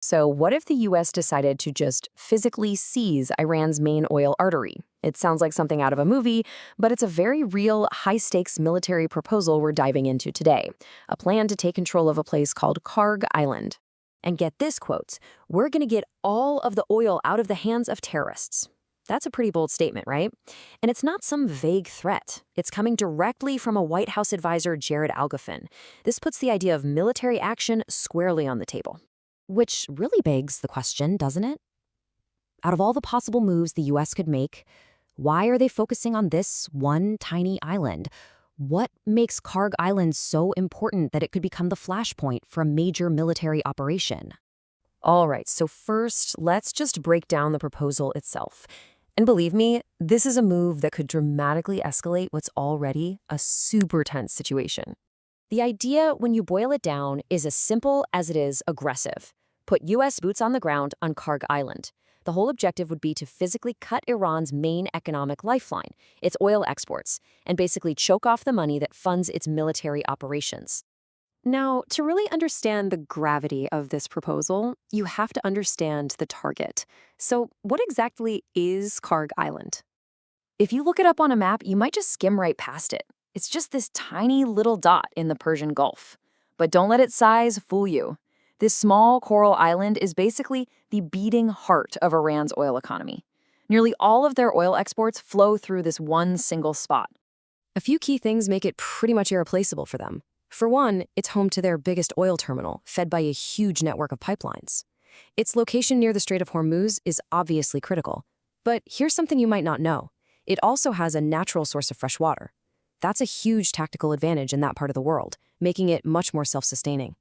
So, what if the US decided to just physically seize Iran's main oil artery? It sounds like something out of a movie, but it's a very real, high stakes military proposal we're diving into today. A plan to take control of a place called Kharg Island. And get this, quotes, "We're going to get all of the oil out of the hands of terrorists." That's a pretty bold statement, right? And it's not some vague threat. It's coming directly from a White House advisor, Jared Algafin. This puts the idea of military action squarely on the table. Which really begs the question, doesn't it? Out of all the possible moves the US could make, why are they focusing on this one tiny island? What makes Kharg Island so important that it could become the flashpoint for a major military operation? All right, so first, let's just break down the proposal itself. And believe me, this is a move that could dramatically escalate what's already a super tense situation. The idea, when you boil it down, is as simple as it is aggressive. Put US boots on the ground on Kharg Island. The whole objective would be to physically cut Iran's main economic lifeline, its oil exports, and basically choke off the money that funds its military operations. Now, to really understand the gravity of this proposal, you have to understand the target. So, what exactly is Kharg Island? If you look it up on a map, you might just skim right past it. It's just this tiny little dot in the Persian Gulf. But don't let its size fool you. This small coral island is basically the beating heart of Iran's oil economy. Nearly all of their oil exports flow through this one single spot. A few key things make it pretty much irreplaceable for them. For one, it's home to their biggest oil terminal, fed by a huge network of pipelines. Its location near the Strait of Hormuz is obviously critical. But here's something you might not know. It also has a natural source of fresh water. That's a huge tactical advantage in that part of the world, making it much more self-sustaining.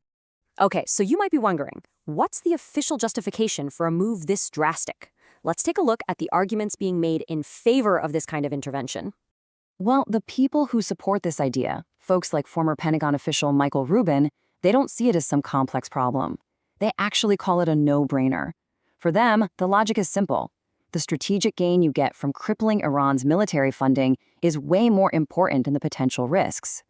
Okay, so you might be wondering, what's the official justification for a move this drastic? Let's take a look at the arguments being made in favor of this kind of intervention. Well, the people who support this idea, folks like former Pentagon official Michael Rubin, they don't see it as some complex problem. They actually call it a no-brainer. For them, the logic is simple. The strategic gain you get from crippling Iran's military funding is way more important than the potential risks.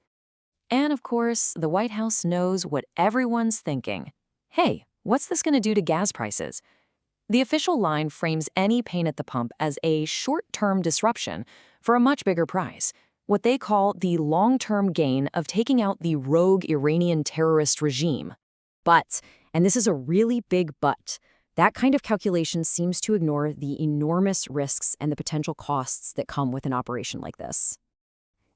And of course, the White House knows what everyone's thinking. Hey, what's this going to do to gas prices? The official line frames any pain at the pump as a short-term disruption for a much bigger prize, what they call the long-term gain of taking out the rogue Iranian terrorist regime. But, and this is a really big but, that kind of calculation seems to ignore the enormous risks and the potential costs that come with an operation like this.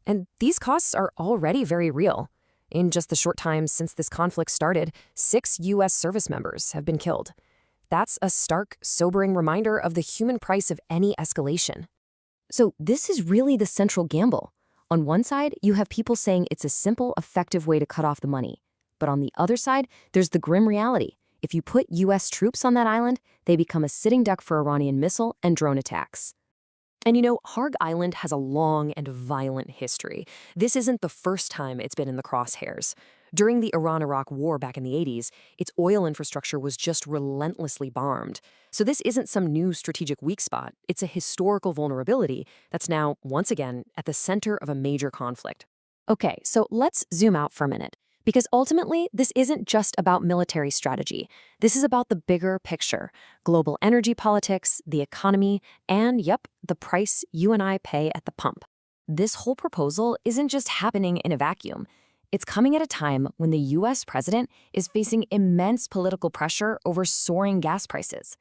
And these costs are already very real. In just the short time since this conflict started, 6 U.S. service members have been killed. That's a stark, sobering reminder of the human price of any escalation. So this is really the central gamble. On one side, you have people saying it's a simple, effective way to cut off the money. But on the other side, there's the grim reality. If you put U.S. troops on that island, they become a sitting duck for Iranian missile and drone attacks. And you know, Kharg Island has a long and violent history. This isn't the first time it's been in the crosshairs. During the Iran-Iraq War back in the 80s, its oil infrastructure was just relentlessly bombed. So this isn't some new strategic weak spot. It's a historical vulnerability that's now, once again, at the center of a major conflict. Okay, so let's zoom out for a minute. Because ultimately, this isn't just about military strategy. This is about the bigger picture: global energy politics, the economy, and, yep, the price you and I pay at the pump. This whole proposal isn't just happening in a vacuum. It's coming at a time when the U.S. president is facing immense political pressure over soaring gas prices.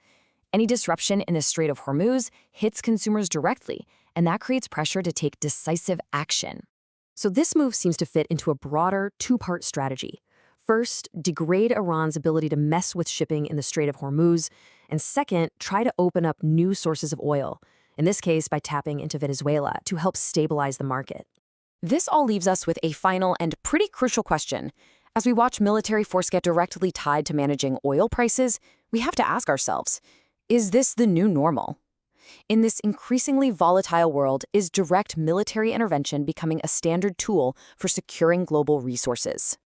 Any disruption in the Strait of Hormuz hits consumers directly, and that creates pressure to take decisive action. So this move seems to fit into a broader two-part strategy. First, degrade Iran's ability to mess with shipping in the Strait of Hormuz, and second, try to open up new sources of oil, in this case by tapping into Venezuela to help stabilize the market. This all leaves us with a final and pretty crucial question. As we watch military force get directly tied to managing oil prices, we have to ask ourselves, is this the new normal? In this increasingly volatile world, is direct military intervention becoming a standard tool for securing global resources?